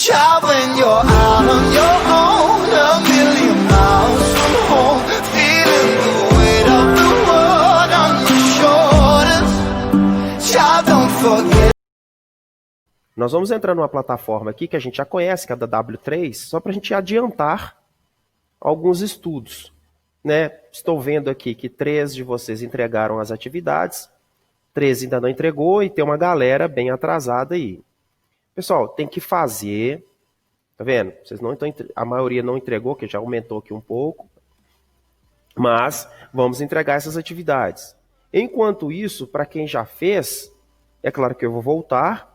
Child, when you're out on your own, a million miles from home, feeling the weight of the world on your shoulders. Child, don't forget. Nós vamos entrar numa plataforma aqui que a gente já conhece, que é da W3, só para a gente adiantar alguns estudos, né? Estou vendo aqui que 3 de vocês entregaram as atividades, 3 ainda não entregou e tem uma galera bem atrasada aí. Pessoal, tem que fazer, tá vendo? Vocês não estão, a maioria não entregou, que já aumentou aqui um pouco, mas vamos entregar essas atividades. Enquanto isso, para quem já fez, é claro que eu vou voltar.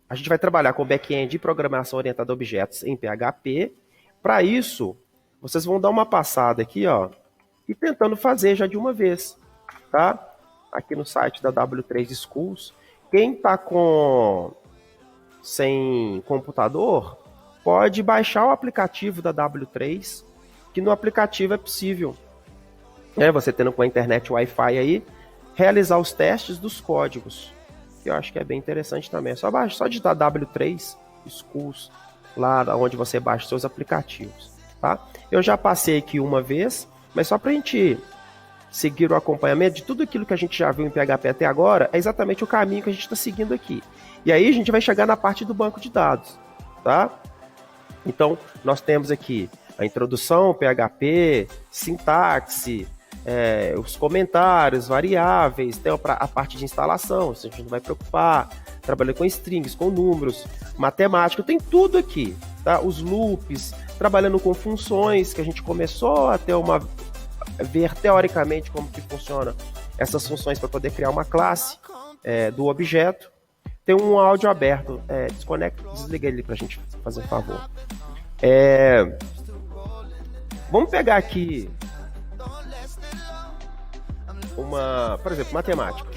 A gente vai trabalhar com back-end e programação orientada a objetos em PHP. Para isso, vocês vão dar uma passada aqui, ó, e tentando fazer já de uma vez, tá? Aqui no site da W3 Schools. Quem está sem computador, pode baixar o aplicativo da W3, que no aplicativo é possível, você tendo com a internet Wi-Fi aí, realizar os testes dos códigos. Eu acho que é bem interessante também. É só digitar W3 Schools, lá onde você baixa seus aplicativos. Tá? Eu já passei aqui uma vez, mas só para a gente seguir o acompanhamento de tudo aquilo que a gente já viu em PHP até agora, é exatamente o caminho que a gente está seguindo aqui. E aí a gente vai chegar na parte do banco de dados. Tá? Então, nós temos aqui a introdução, PHP, sintaxe, os comentários, variáveis, tem a parte de instalação, isso a gente não vai preocupar, trabalhando com strings, com números, matemática, tem tudo aqui, tá? Os loops, trabalhando com funções, que a gente começou a ver teoricamente como que funciona essas funções para poder criar uma classe do objeto. Tem um áudio aberto, desliga ele para a gente fazer um favor. Vamos pegar aqui por exemplo, matemática.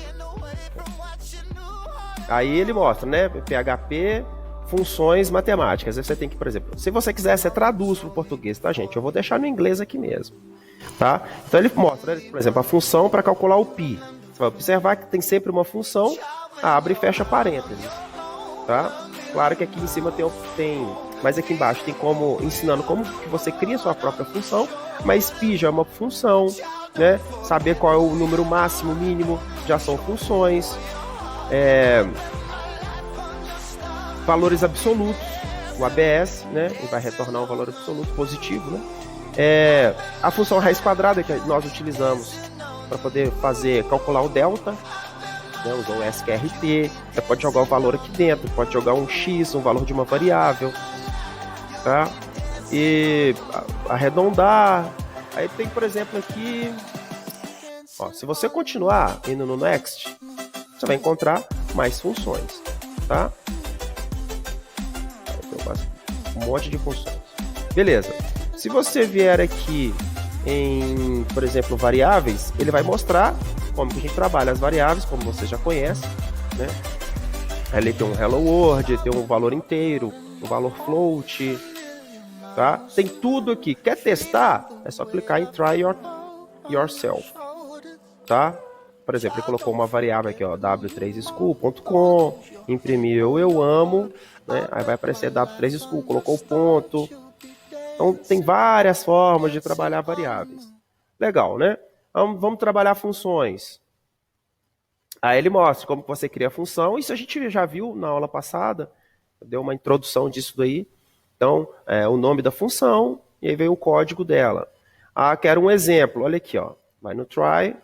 Aí ele mostra, né? PHP, funções matemáticas. Aí você tem que, por exemplo, se você quiser, você traduz para o português, tá, gente? Eu vou deixar no inglês aqui mesmo, tá? Então ele mostra, por exemplo, a função para calcular o π. Você vai observar que tem sempre uma função, abre e fecha parênteses, tá? Claro que aqui em cima tem, mas aqui embaixo tem ensinando como que você cria sua própria função, mas π já é uma função, né? Saber qual é o número máximo, mínimo, já são funções. Valores absolutos, o ABS, né? Ele vai retornar um valor absoluto positivo, né? A função raiz quadrada que nós utilizamos para poder calcular o delta, né? Usou o SQRT, você pode jogar o valor aqui dentro, pode jogar um x, um valor de uma variável, tá? E arredondar. Aí tem, por exemplo, aqui, se você continuar indo no Next, você vai encontrar mais funções, tá? Tem um monte de funções. Beleza. Se você vier aqui em, por exemplo, variáveis, ele vai mostrar como que a gente trabalha as variáveis, como você já conhece, né? Aí ele tem um hello world, tem um valor inteiro, um valor float, tá? Tem tudo aqui. Quer testar? É só clicar em try yourself, tá? Por exemplo, ele colocou uma variável aqui, ó, w3school.com, imprimiu eu amo, né? Aí vai aparecer w3school, colocou o ponto. Então tem várias formas de trabalhar variáveis. Legal, né? Então, vamos trabalhar funções. Aí ele mostra como você cria a função. Isso a gente já viu na aula passada. Deu uma introdução disso daí. Então, o nome da função, e aí veio o código dela. Quero um exemplo. Olha aqui, ó. Vai no try,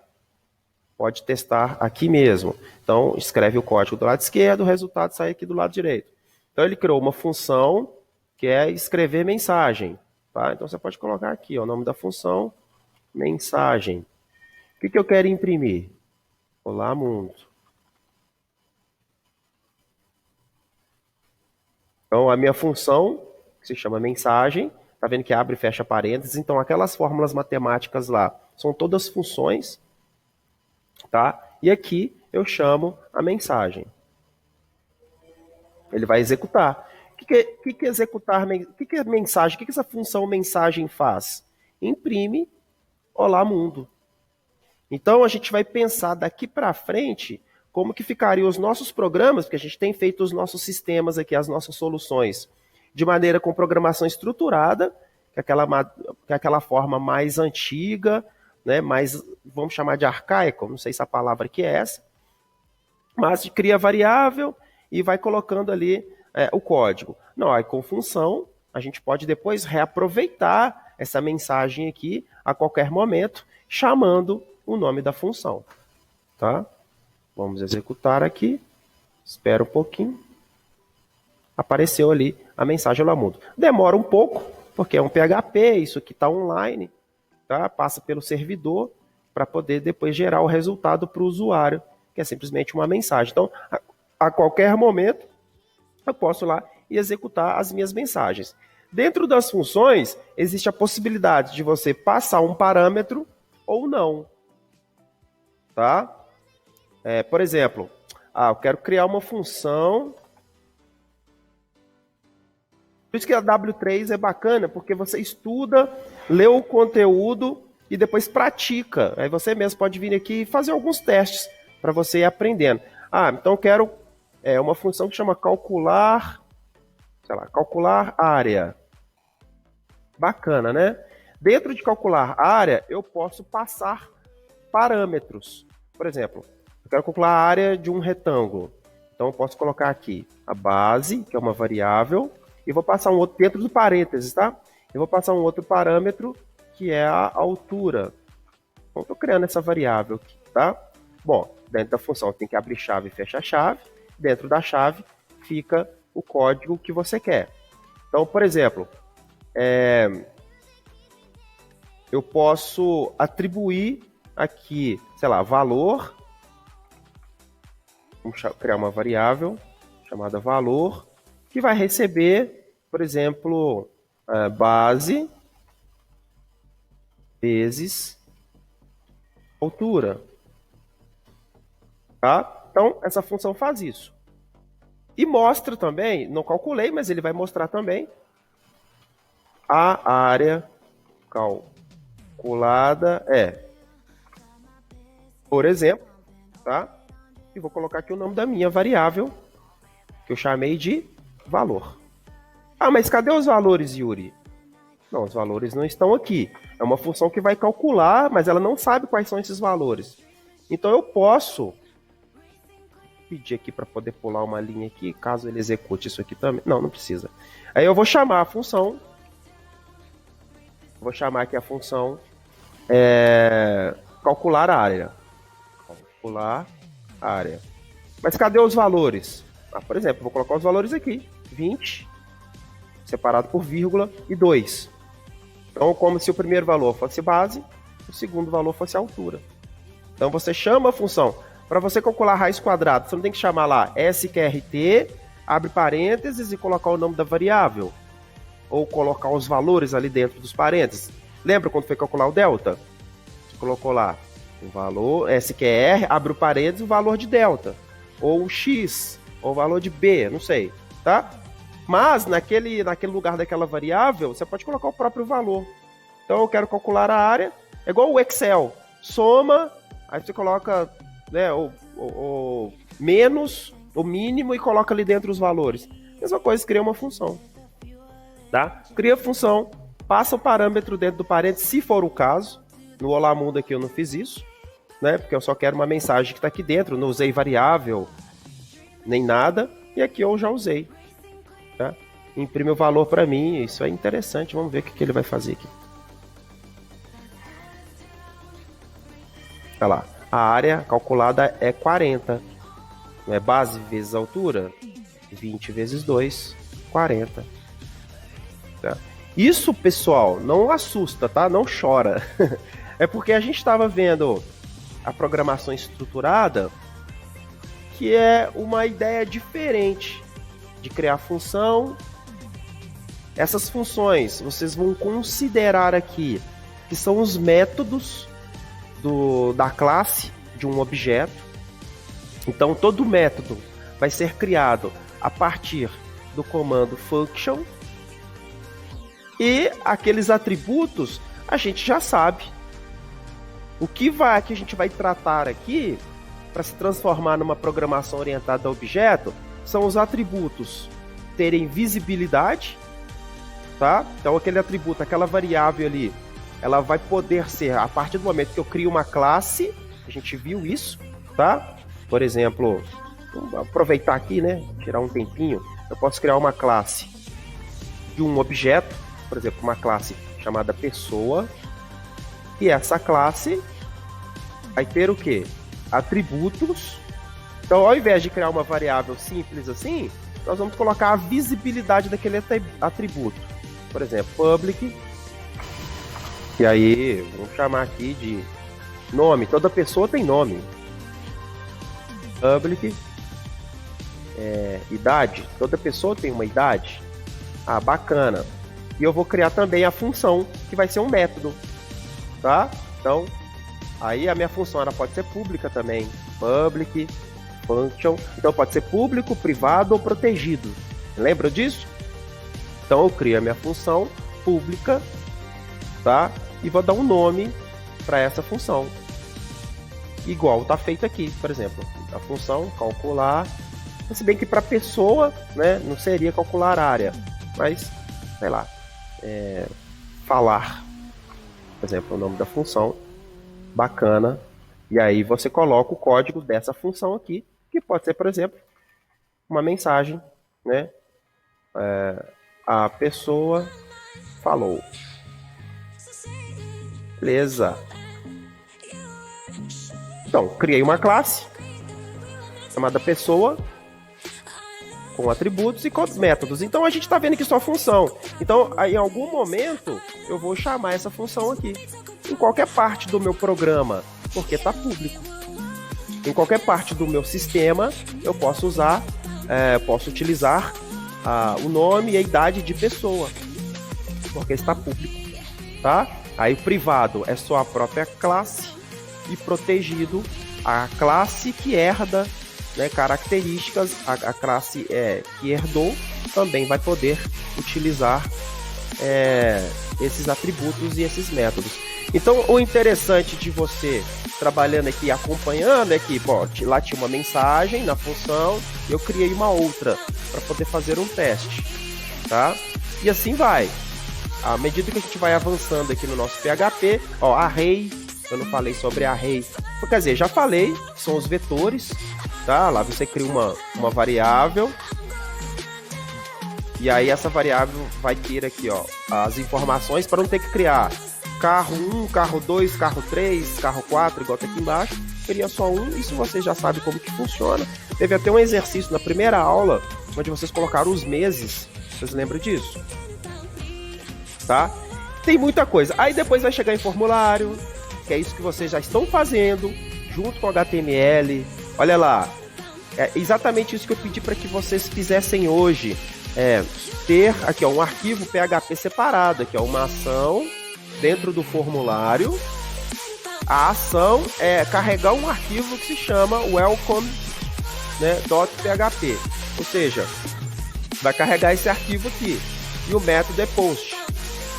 pode testar aqui mesmo. Então, escreve o código do lado esquerdo, o resultado sai aqui do lado direito. Então, ele criou uma função que é escrever mensagem. Tá? Então, você pode colocar aqui, ó, o nome da função, mensagem. O que eu quero imprimir? Olá, mundo. Então, a minha função, que se chama mensagem, tá vendo que abre e fecha parênteses, então aquelas fórmulas matemáticas lá são todas funções, tá? E aqui eu chamo a mensagem. Ele vai executar. O que executar? O que é mensagem? O que essa função mensagem faz? Imprime Olá, mundo. Então a gente vai pensar daqui para frente como que ficariam os nossos programas, porque a gente tem feito os nossos sistemas aqui, as nossas soluções, de maneira com programação estruturada, que é aquela forma mais antiga, né, mais, vamos chamar de arcaico, não sei se a palavra aqui é essa, mas cria variável e vai colocando ali o código. Não, aí com função, a gente pode depois reaproveitar essa mensagem aqui a qualquer momento, chamando o nome da função. Tá? Vamos executar aqui. Espera um pouquinho. Apareceu ali a mensagem lá muda. Demora um pouco, porque é um PHP, isso aqui está online, tá? Passa pelo servidor para poder depois gerar o resultado para o usuário, que é simplesmente uma mensagem. Então, a qualquer momento, eu posso lá e executar as minhas mensagens. Dentro das funções, existe a possibilidade de você passar um parâmetro ou não. Tá? Por exemplo, eu quero criar uma função. Por isso que a W3 é bacana, porque você estuda, lê o conteúdo e depois pratica. Aí você mesmo pode vir aqui e fazer alguns testes para você ir aprendendo. Então eu quero uma função que chama calcular, sei lá, calcular área. Bacana, né? Dentro de calcular área, eu posso passar parâmetros. Por exemplo, eu quero calcular a área de um retângulo. Então eu posso colocar aqui a base, que é uma variável, e vou passar um outro dentro do parênteses, tá? Eu vou passar um outro parâmetro, que é a altura. Então estou criando essa variável aqui, tá? Bom, dentro da função tem que abrir chave e fechar chave. Dentro da chave fica o código que você quer. Então, por exemplo, eu posso atribuir aqui, sei lá, valor. Vamos criar uma variável chamada valor, que vai receber, por exemplo, base vezes altura. Tá? Então, essa função faz isso. E mostra também, não calculei, mas ele vai mostrar também a área calculada por exemplo, tá? E vou colocar aqui o nome da minha variável, que eu chamei de valor. Mas cadê os valores, Yuri? Não, os valores não estão aqui. É uma função que vai calcular, mas ela não sabe quais são esses valores. Então eu posso pedir aqui para poder pular uma linha aqui, caso ele execute isso aqui também. Não precisa. Aí eu vou chamar a função. Vou chamar aqui a função calcular área. Calcular área. Mas cadê os valores? Por exemplo, vou colocar os valores aqui. 20, separado por vírgula e 2. Então, como se o primeiro valor fosse base, o segundo valor fosse altura. Então, você chama a função. Para você calcular a raiz quadrada, você não tem que chamar lá sqrt, abre parênteses e colocar o nome da variável. Ou colocar os valores ali dentro dos parênteses. Lembra quando foi calcular o delta? Você colocou lá o valor, sqr, abre o parênteses, o valor de delta. Ou o x, ou o valor de b, não sei. Tá? Mas naquele lugar daquela variável, você pode colocar o próprio valor. Então eu quero calcular a área, é igual o Excel. Soma, aí você coloca o menos, o mínimo e coloca ali dentro os valores. Mesma coisa, cria uma função. Tá? Cria a função, passa o parâmetro dentro do parênteses, se for o caso. No Olá Mundo aqui eu não fiz isso, né? Porque eu só quero uma mensagem que está aqui dentro, não usei variável, nem nada, e aqui eu já usei. Tá? Imprime o valor para mim, isso é interessante, vamos ver o que ele vai fazer aqui. Olha lá, a área calculada é 40, não é base vezes altura? 20 vezes 2, 40. Tá? Isso, pessoal, não assusta, tá? Não chora. É porque a gente estava vendo a programação estruturada, que é uma ideia diferente de criar função. Essas funções, vocês vão considerar aqui que são os métodos da classe de um objeto. Então, todo método vai ser criado a partir do comando function. E aqueles atributos a gente já sabe. O que a gente vai tratar aqui para se transformar numa programação orientada a objeto são os atributos terem visibilidade, tá? Então aquele atributo, aquela variável ali, ela vai poder ser, a partir do momento que eu crio uma classe, a gente viu isso, tá? Por exemplo, vamos aproveitar aqui, né? Tirar um tempinho, eu posso criar uma classe de um objeto, por exemplo, uma classe chamada pessoa, e essa classe vai ter o quê? Atributos. Então, ao invés de criar uma variável simples assim, nós vamos colocar a visibilidade daquele atributo. Por exemplo, public, e aí vamos chamar aqui de nome. Toda pessoa tem nome. Public, idade. Toda pessoa tem uma idade. Ah, bacana. E eu vou criar também a função, que vai ser um método, tá? Então, aí a minha função ela pode ser pública também. Public, function. Então pode ser público, privado ou protegido. Lembra disso? Então eu crio a minha função pública, tá? E vou dar um nome para essa função. Igual tá feito aqui, por exemplo. A função calcular. Se bem que para pessoa, né, não seria calcular área, mas, sei lá, falar, por exemplo, o nome da função, bacana, e aí você coloca o código dessa função aqui, que pode ser, por exemplo, uma mensagem, né, a pessoa falou. Beleza. Então, criei uma classe chamada pessoa, com atributos e com métodos. Então a gente está vendo aqui só função. Então, aí, em algum momento, eu vou chamar essa função aqui. Em qualquer parte do meu programa, porque está público. Em qualquer parte do meu sistema, eu posso usar, posso utilizar o nome e a idade de pessoa, porque está público, tá? Aí o privado é só a própria classe e protegido a classe que herda, né, características, a classe que herdou também vai poder utilizar esses atributos e esses métodos. Então, o interessante de você trabalhando aqui, acompanhando, é que, bom, lá tinha uma mensagem na função, eu criei uma outra para poder fazer um teste, tá? E assim vai. À medida que a gente vai avançando aqui no nosso PHP, ó, array, eu não falei sobre array, quer dizer, já falei, são os vetores, tá? Lá você cria uma variável, e aí essa variável vai ter aqui, ó, as informações para não ter que criar carro 1, carro 2, carro 3, carro 4, igual tá aqui embaixo. Cria só um, isso você já sabe como que funciona. Teve até um exercício na primeira aula, onde vocês colocaram os meses, vocês lembram disso? Tá? Tem muita coisa. Aí depois vai chegar em formulário, que é isso que vocês já estão fazendo, junto com HTML. Olha lá, é exatamente isso que eu pedi para que vocês fizessem hoje. Ter aqui, ó, um arquivo PHP separado, aqui, ó, uma ação dentro do formulário. A ação é carregar um arquivo que se chama welcome, né, .php. Ou seja, vai carregar esse arquivo aqui. E o método é post.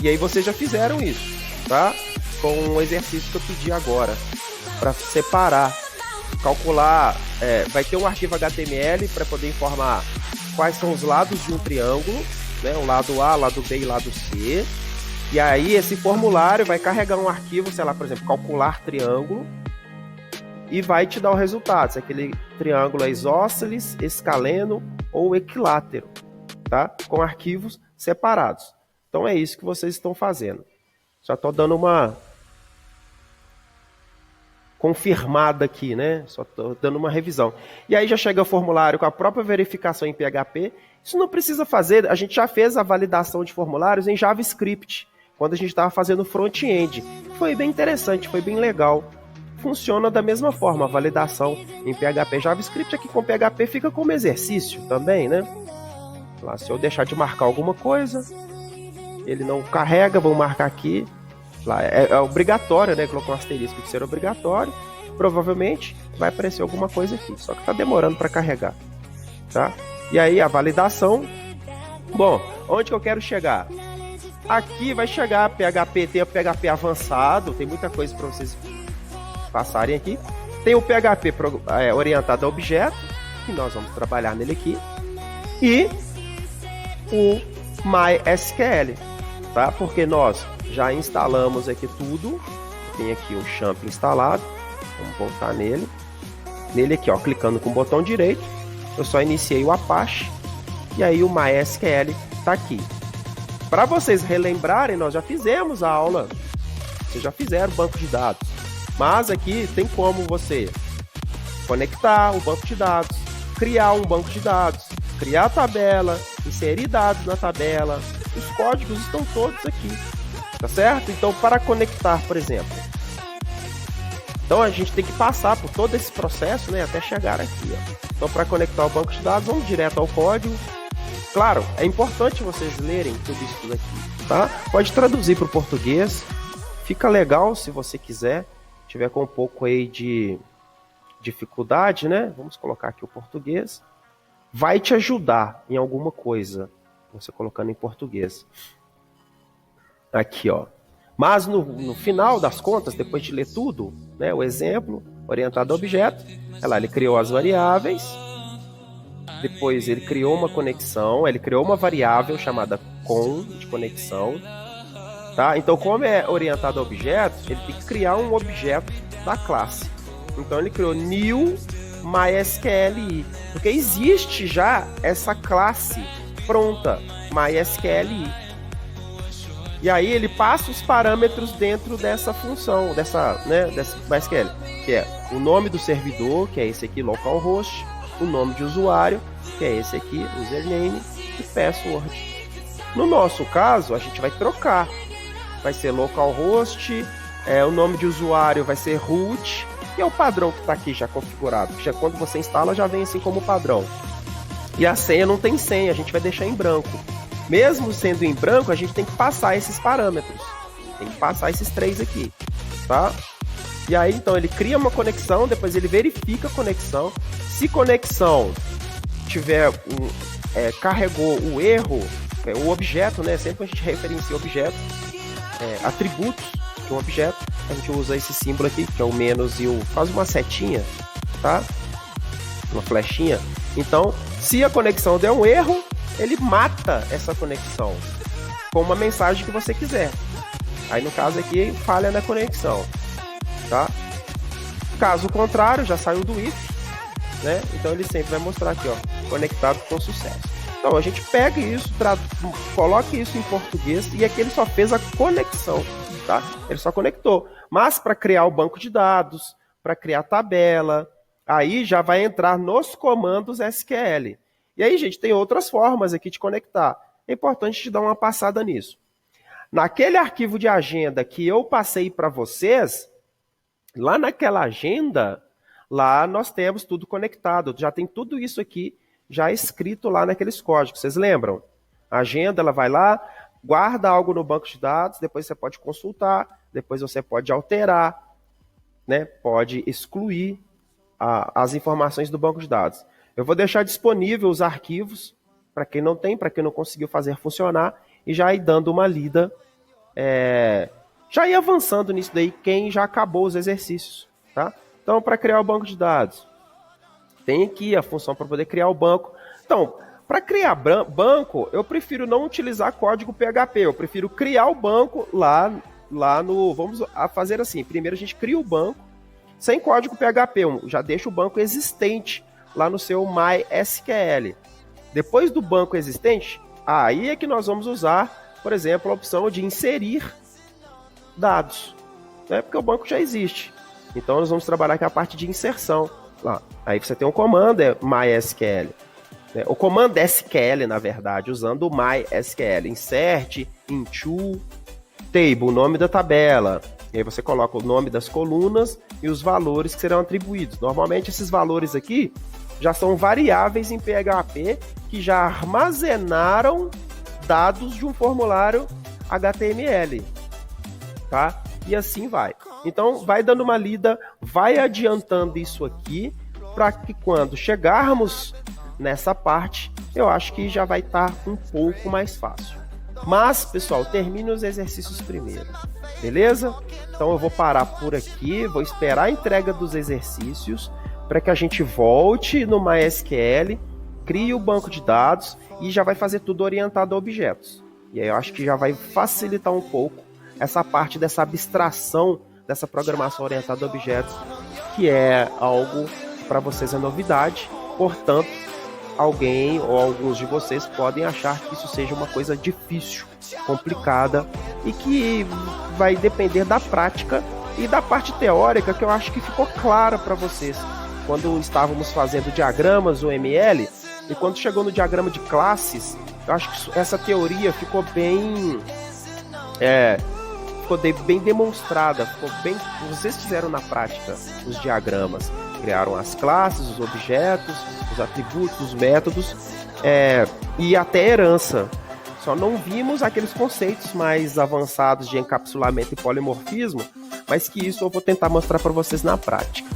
E aí vocês já fizeram isso, tá? Com um exercício que eu pedi agora, para separar, calcular, vai ter um arquivo HTML para poder informar quais são os lados de um triângulo, né? O lado A, lado B e lado C. E aí esse formulário vai carregar um arquivo, sei lá, por exemplo, calcular triângulo, e vai te dar o resultado, se aquele triângulo é isósceles, escaleno ou equilátero, tá? Com arquivos separados. Então é isso que vocês estão fazendo. Só estou dando uma confirmada aqui, né? Só estou dando uma revisão. E aí já chega o formulário com a própria verificação em PHP. Isso não precisa fazer, a gente já fez a validação de formulários em JavaScript, quando a gente estava fazendo front-end. Foi bem interessante, foi bem legal. Funciona da mesma forma, a validação em PHP. JavaScript aqui com PHP fica como exercício também, né? Lá, se eu deixar de marcar alguma coisa, ele não carrega, vou marcar aqui. Lá, é obrigatório, né? Colocou um asterisco de ser obrigatório. Provavelmente vai aparecer alguma coisa aqui, só que está demorando para carregar, tá? E aí a validação. Bom, onde que eu quero chegar? Aqui vai chegar PHP, tem o PHP avançado, tem muita coisa para vocês passarem aqui. Tem o PHP orientado a objeto, que nós vamos trabalhar nele aqui, e o MySQL, tá? Porque nós já instalamos aqui tudo, tem aqui o champ instalado, vamos voltar nele. Nele aqui, ó, clicando com o botão direito, eu só iniciei o Apache, e aí o MySQL tá aqui. Para vocês relembrarem, nós já fizemos a aula, vocês já fizeram o banco de dados, mas aqui tem como você conectar o banco de dados, criar um banco de dados, criar a tabela, inserir dados na tabela, os códigos estão todos aqui, tá certo? Então, para conectar, por exemplo, então a gente tem que passar por todo esse processo, né, até chegar aqui, ó. Então, para conectar o banco de dados, vamos direto ao código. Claro, é importante vocês lerem tudo isso aqui, tá? Pode traduzir para o português, fica legal se você quiser, tiver com um pouco aí de dificuldade, né? Vamos colocar aqui o português. Vai te ajudar em alguma coisa, você colocando em português. Aqui, ó. Mas no final das contas, depois de ler tudo, né, o exemplo orientado a objeto, ele criou as variáveis, depois ele criou uma conexão, ele criou uma variável chamada com de conexão, tá? Então, como é orientado a objeto, ele tem que criar um objeto da classe. Então, ele criou new MySQLi, porque existe já essa classe pronta, MySQLi. E aí ele passa os parâmetros dentro dessa função, dessa MySQL, que é o nome do servidor, que é esse aqui, localhost, o nome de usuário, que é esse aqui, username, e password. No nosso caso, a gente vai trocar. Vai ser localhost, o nome de usuário vai ser root, e é o padrão que está aqui já configurado. Já quando você instala, já vem assim como padrão. E a senha não tem senha, a gente vai deixar em branco. Mesmo sendo em branco, a gente tem que passar esses parâmetros. Tem que passar esses 3 aqui, tá? E aí, então, ele cria uma conexão, depois ele verifica a conexão. Se conexão tiver carregou o erro, o objeto, né? Sempre a gente referencia objeto, atributos de um objeto, a gente usa esse símbolo aqui, que é o menos e o... faz uma setinha, tá? Uma flechinha. Então, se a conexão der um erro, ele mata essa conexão com uma mensagem que você quiser. Aí, no caso aqui, falha na conexão, tá? Caso contrário, já saiu do if, né? Então, ele sempre vai mostrar aqui, ó, conectado com sucesso. Então, a gente pega isso, coloca isso em português e aqui ele só fez a conexão, tá? Ele só conectou. Mas para criar o banco de dados, para criar tabela, aí já vai entrar nos comandos SQL. E aí, gente, tem outras formas aqui de conectar. É importante te dar uma passada nisso. Naquele arquivo de agenda que eu passei para vocês, lá naquela agenda, lá nós temos tudo conectado. Já tem tudo isso aqui já escrito lá naqueles códigos. Vocês lembram? A agenda, ela vai lá, guarda algo no banco de dados, depois você pode consultar, depois você pode alterar, né? Pode excluir as informações do banco de dados. Eu vou deixar disponível os arquivos para quem não tem, para quem não conseguiu fazer funcionar, e já ir dando uma lida, já ir avançando nisso daí, quem já acabou os exercícios, tá? Então, para criar o banco de dados, tem aqui a função para poder criar o banco. Então, para criar banco, eu prefiro não utilizar código PHP, eu prefiro criar o banco lá no... Vamos fazer assim, primeiro a gente cria o banco, sem código PHP, já deixa o banco existente lá no seu MySQL. Depois do banco existente, aí é que nós vamos usar, por exemplo, a opção de inserir dados, né? Porque o banco já existe. Então nós vamos trabalhar com a parte de inserção lá. Aí você tem um comando, MySQL. Né? O comando SQL, na verdade, usando o MySQL. Insert, into, table, o nome da tabela. E aí você coloca o nome das colunas e os valores que serão atribuídos. Normalmente esses valores aqui já são variáveis em PHP que já armazenaram dados de um formulário HTML, tá? E assim vai. Então, vai dando uma lida, vai adiantando isso aqui, para que quando chegarmos nessa parte, eu acho que já vai estar um pouco mais fácil. Mas, pessoal, termine os exercícios primeiro, beleza? Então eu vou parar por aqui, vou esperar a entrega dos exercícios para que a gente volte no MySQL, crie o banco de dados e já vai fazer tudo orientado a objetos. E aí eu acho que já vai facilitar um pouco essa parte dessa abstração dessa programação orientada a objetos, que é algo para vocês é novidade, portanto, alguém ou alguns de vocês podem achar que isso seja uma coisa difícil, complicada e que vai depender da prática e da parte teórica, que eu acho que ficou clara para vocês quando estávamos fazendo diagramas UML e quando chegou no diagrama de classes. Eu acho que essa teoria ficou bem demonstrada, ficou bem. Vocês fizeram na prática os diagramas, criaram as classes, os objetos, os atributos, os métodos e até herança. Só não vimos aqueles conceitos mais avançados de encapsulamento e polimorfismo, mas que isso eu vou tentar mostrar para vocês na prática.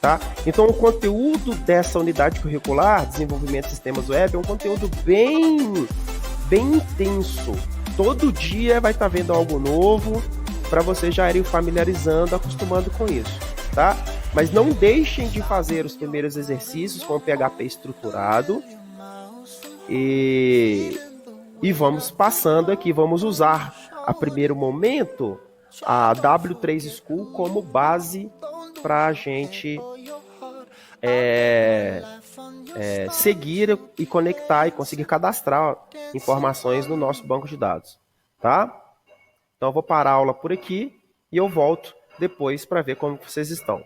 Tá? Então o conteúdo dessa unidade curricular, desenvolvimento de sistemas web, é um conteúdo bem intenso. Todo dia vai estar vendo algo novo para vocês já irem familiarizando, acostumando com isso, tá? Mas não deixem de fazer os primeiros exercícios com o PHP estruturado e vamos passando aqui, vamos usar a primeiro momento a W3 School como base para a gente seguir e conectar e conseguir cadastrar informações no nosso banco de dados, tá? Então eu vou parar a aula por aqui e eu volto depois para ver como vocês estão.